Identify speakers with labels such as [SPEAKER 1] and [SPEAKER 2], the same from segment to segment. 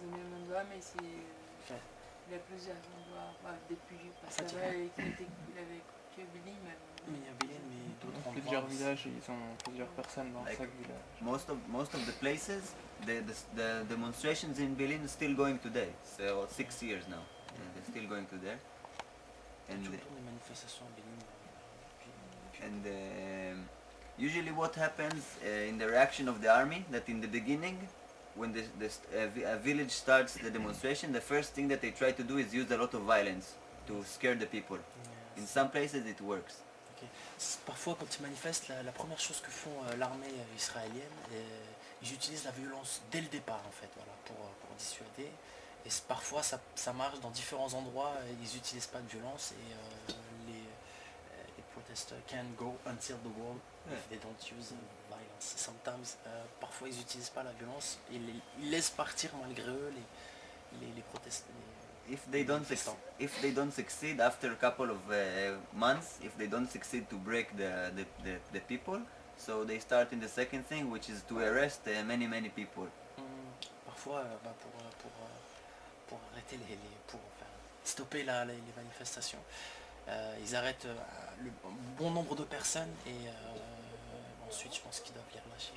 [SPEAKER 1] au même endroit, mais
[SPEAKER 2] Enfin,
[SPEAKER 1] il y a plusieurs endroits. Bah, depuis, parce
[SPEAKER 2] En fait,
[SPEAKER 1] qu'il avait que Bil'in,
[SPEAKER 2] mais il y a Bil'in, mais d'autres endroits
[SPEAKER 3] Plusieurs
[SPEAKER 2] aussi.
[SPEAKER 3] villages, ils ont plusieurs personnes dans
[SPEAKER 4] Like,
[SPEAKER 3] chaque village.
[SPEAKER 4] most of the places, the demonstrations in Bil'in are still going today. So 6 years now, they're still going to there.
[SPEAKER 2] Il y a
[SPEAKER 4] And
[SPEAKER 2] tout le temps des manifestations à Bil'in. Depuis
[SPEAKER 4] and usually what happens in the reaction of the army, that in the beginning, when a village starts the demonstration, the first thing that they try to do is use a lot of violence to scare the people. In some places it works.
[SPEAKER 2] Okay. Parfois, quand ils manifestent, la première chose que font l'armée israélienne, ils utilisent la violence dès le départ, en fait, voilà, pour dissuader. Et parfois, ça marche dans différents endroits, ils n'utilisent pas de violence et les protesters can go until the wall if they don't use violence. Sometimes, parfois, ils n'utilisent pas la violence, ils laissent partir malgré eux les protestants.
[SPEAKER 4] If they don't succeed after a couple of months, if they don't succeed to break the people, so they start in the second thing, which is to arrest many people.
[SPEAKER 2] Parfois, pour arrêter pour stopper les manifestations, ils arrêtent le bon nombre de personnes et ensuite je pense qu'ils doivent les relâcher.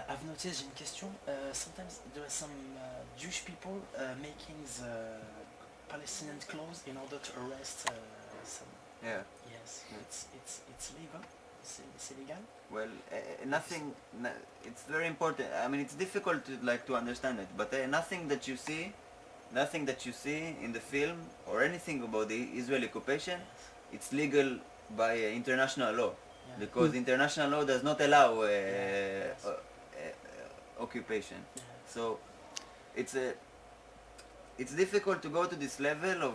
[SPEAKER 2] I've noticed, j'ai une question. Sometimes there are some Jewish people making Palestinian clothes in order to arrest some.
[SPEAKER 4] Yeah.
[SPEAKER 2] Yes, it's legal. C'est légal.
[SPEAKER 4] Well, nothing. It's very important. I mean, it's difficult to understand it, but nothing that you see in the film or anything about the Israeli occupation, it's legal by international law, because international law does not allow occupation. So it's difficult to go to this level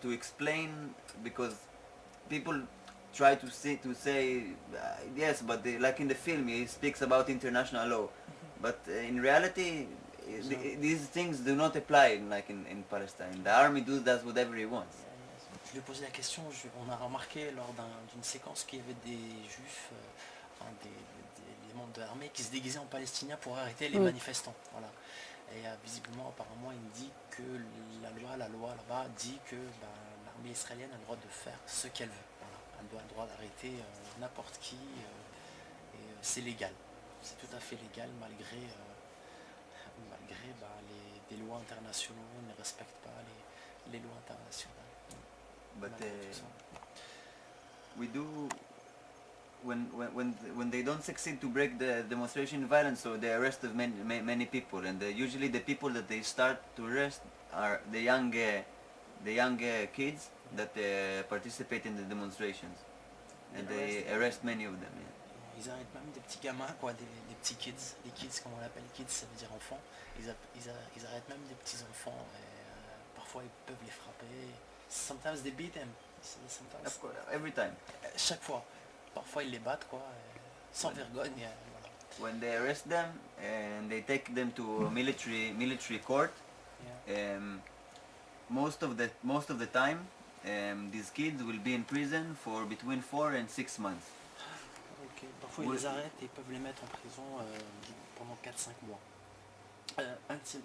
[SPEAKER 4] to explain, because people try to say yes, but like in the film he speaks about international law, but in reality these things do not apply like in Palestine. The army does whatever he wants.
[SPEAKER 2] Je lui ai posé la question, on a remarqué lors d'une séquence qu'il y avait des juifs, des membres de l'armée qui se déguisaient en palestiniens pour arrêter les manifestants. Voilà. Et visiblement, apparemment, il me dit que la loi là-bas dit que l'armée israélienne a le droit de faire ce qu'elle veut. Voilà. Elle doit le droit d'arrêter n'importe qui, et c'est légal. C'est tout à fait légal malgré des lois internationales, ne respectent pas les lois internationales.
[SPEAKER 4] But we do, when they don't succeed to break the demonstration violence, so they arrest many people, and usually the people that they start to arrest are the young kids that participate in the demonstrations, and they arrest many of them. Yeah.
[SPEAKER 2] Ils arrêtent même des petits gamins, quoi, des petits kids. Les kids, comme on l'appelle, kids, ça veut dire enfants. Ils arrêtent même des petits enfants. Et, parfois, ils peuvent les frapper. Sometimes they beat them. Sometimes.
[SPEAKER 4] Of course, every time.
[SPEAKER 2] Chaque fois. Parfois, ils les battent, quoi, sans vergogne. Voilà.
[SPEAKER 4] When they arrest them and they take them to a military court, most of the time, these kids will be in prison for between 4 and 6 months.
[SPEAKER 2] Okay. Parfois ils les arrêtent et ils peuvent les mettre en prison pendant 4-5 mois. Until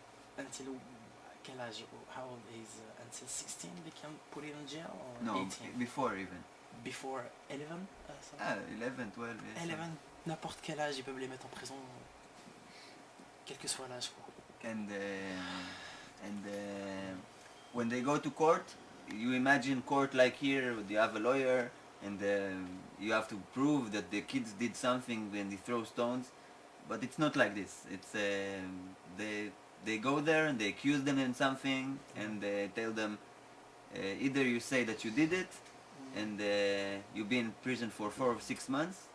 [SPEAKER 2] quel âge? How old is until 16 they can put it in jail or
[SPEAKER 4] No,
[SPEAKER 2] 18?
[SPEAKER 4] before even.
[SPEAKER 2] Before 11?
[SPEAKER 4] 11, 12, yes.
[SPEAKER 2] 11, n'importe quel âge, ils peuvent les mettre en prison, quel que soit l'âge, quoi.
[SPEAKER 4] And when they go to court, you imagine court like here, you have a lawyer, and you have to prove that the kids did something when they throw stones, but it's not like this. It's they go there and they accuse them in something, and they tell them either you say that you did it, and you be in prison for 4 or 6 months,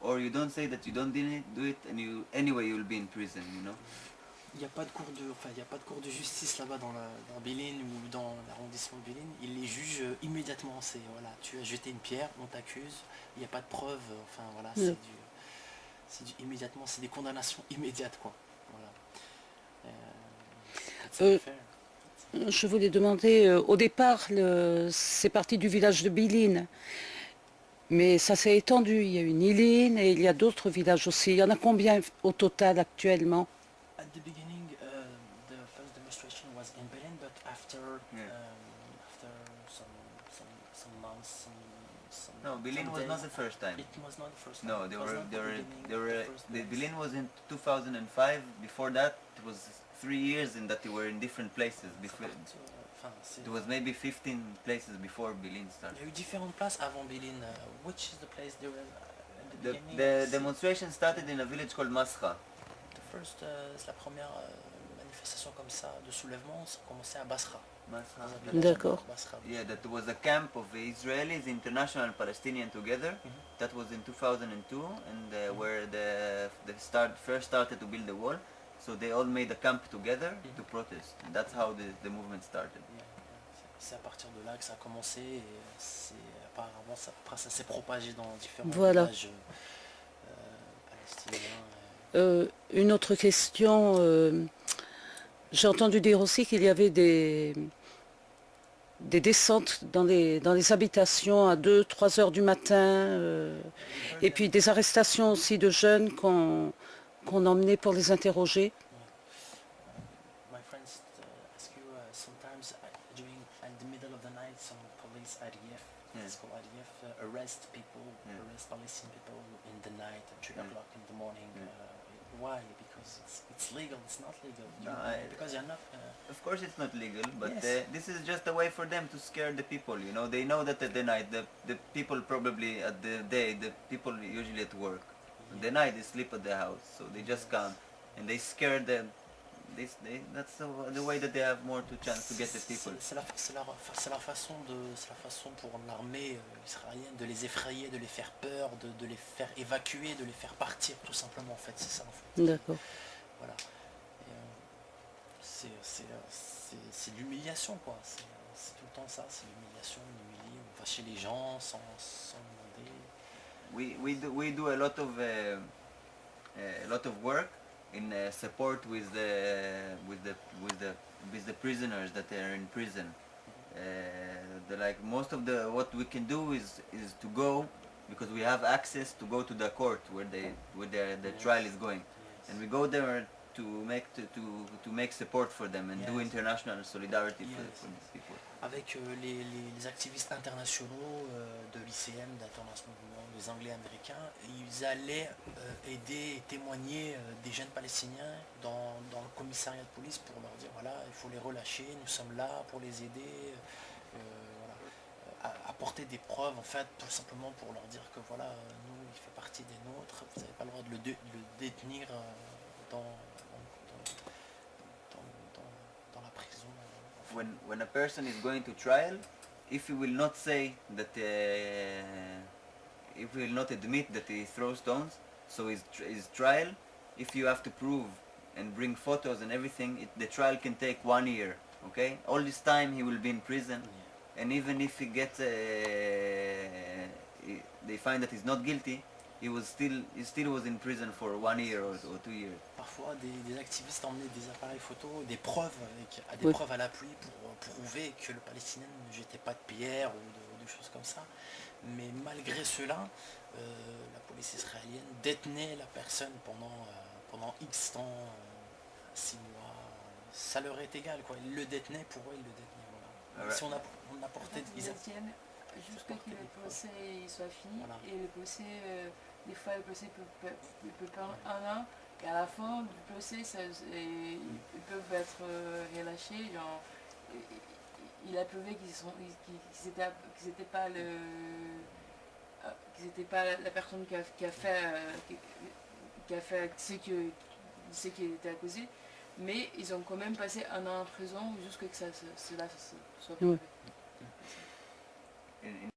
[SPEAKER 4] or you don't say that you don't do it, and anyway you'll be in prison, you know.
[SPEAKER 2] Il n'y a pas de cours de justice là-bas dans Bil'in ou dans l'arrondissement de Bil'in. Ils les jugent immédiatement. C'est voilà, tu as jeté une pierre, on t'accuse. Il n'y a pas de preuve. Enfin voilà, immédiatement, c'est des condamnations immédiates, quoi. Voilà.
[SPEAKER 5] Je voulais demander, au départ, c'est parti du village de Bil'in, mais ça s'est étendu. Il y a une Ilin et il y a d'autres villages aussi. Il y en a combien au total actuellement?
[SPEAKER 2] At the beginning, the months.
[SPEAKER 4] No, Bil'in was not the first time.
[SPEAKER 2] It was not the first time.
[SPEAKER 4] No,
[SPEAKER 2] It
[SPEAKER 4] they
[SPEAKER 2] was
[SPEAKER 4] were,
[SPEAKER 2] not
[SPEAKER 4] they
[SPEAKER 2] the
[SPEAKER 4] were,
[SPEAKER 2] beginning,
[SPEAKER 4] they were,
[SPEAKER 2] the first
[SPEAKER 4] the
[SPEAKER 2] days.
[SPEAKER 4] Bil'in was in 2005. Before that, it was 3 years in that they were in different places. Before,
[SPEAKER 2] Enfin, c'est-
[SPEAKER 4] it was maybe 15 places before Bil'in
[SPEAKER 2] Il
[SPEAKER 4] started.
[SPEAKER 2] y a eu différentes places avant Bil'in. Which is the place they were at the
[SPEAKER 4] The,
[SPEAKER 2] beginning?
[SPEAKER 4] the
[SPEAKER 2] C'est-
[SPEAKER 4] demonstration started in a village called Masra.
[SPEAKER 2] The first, c'est la première manifestation comme ça de soulèvement, ça a commencé à Basra.
[SPEAKER 4] Masra.
[SPEAKER 2] Dans un village
[SPEAKER 5] D'accord.
[SPEAKER 2] à Basra.
[SPEAKER 4] Yeah, that was a camp of Israelis, international and Palestinian together. That was in 2002, and where they first started to build the wall. So they all made a camp together to protest. And that's how the movement started.
[SPEAKER 2] Yeah, yeah. C'est à partir de là que ça a commencé et apparemment après ça s'est propagé dans différents
[SPEAKER 5] Voilà.
[SPEAKER 2] villages palestiniens.
[SPEAKER 5] Une autre question, j'ai entendu dire aussi qu'il y avait des descentes dans les habitations à 2-3 heures du matin, et puis des arrestations aussi de jeunes qu'on emmenait pour les interroger.
[SPEAKER 2] My friends ask you sometimes during at the middle of the night some police IDF, it's called IDF, arrest people, arrest Palestinian people in the night at 3 o'clock in the morning. Why? Because it's legal, it's not legal. Because you're not...
[SPEAKER 4] Of course it's not legal, but
[SPEAKER 2] Yes.
[SPEAKER 4] this is just a way for them to scare the people, you know. They know that at the night, the people probably at the day, the people usually at work. At the night they sleep at the house, so they just come and they scare them. That's the way that they have more to chance to get the people.
[SPEAKER 2] C'est la façon pour l'armée israélienne de les effrayer, de les faire peur, de les faire évacuer, de les faire partir tout simplement en fait, c'est ça en fait.
[SPEAKER 5] D'accord.
[SPEAKER 2] Voilà. C'est l'humiliation quoi, c'est tout le temps ça, c'est l'humiliation, on humilie, on va chez les gens sans demander.
[SPEAKER 4] We do a lot of work in support with the prisoners that are in prison. Like most of what we can do is to go, because we have access to go to the court where the trial is going, and we go there to make support for them and do international solidarity for these people.
[SPEAKER 2] Avec les activistes internationaux de l'ICM, d'International Movement, des Anglais américains, ils allaient aider et témoigner des jeunes Palestiniens dans le commissariat de police pour leur dire voilà, il faut les relâcher, nous sommes là pour les aider, voilà. Apporter des preuves en fait, tout simplement pour leur dire que voilà, nous, il fait partie des nôtres, vous n'avez pas le droit de le détenir dans la prison.
[SPEAKER 4] When a person is going to trial, if he will not say that, if he will not admit that he throws stones, so his trial, if you have to prove and bring photos and everything, the trial can take 1 year. Okay, all this time he will be in prison, and even if he gets, they find that he's not guilty, he still was in prison for 1 year or 2 years.
[SPEAKER 2] Parfois, des activistes emmenaient des appareils photo, des preuves, preuves à l'appui pour prouver que le Palestinien ne jetait pas de pierres ou de choses comme ça. Mais malgré cela, la police israélienne détenait la personne pendant X temps, 6 mois. Ça leur est égal, quoi. Ils le détenaient, pour eux, ils le détenaient. Voilà. Si on apportait...
[SPEAKER 1] Ils détiennent jusqu'à ce que le procès soit fini.
[SPEAKER 2] Voilà.
[SPEAKER 1] Et le procès, des fois le procès peut prendre 1 an. Et à la fin du procès, ils peuvent être relâchés. Genre, il a prouvé qu'ils n'étaient pas la personne qui a fait ce qui était accusé. Mais ils ont quand même passé 1 an en prison jusqu'à ce que cela soit prouvé.
[SPEAKER 4] In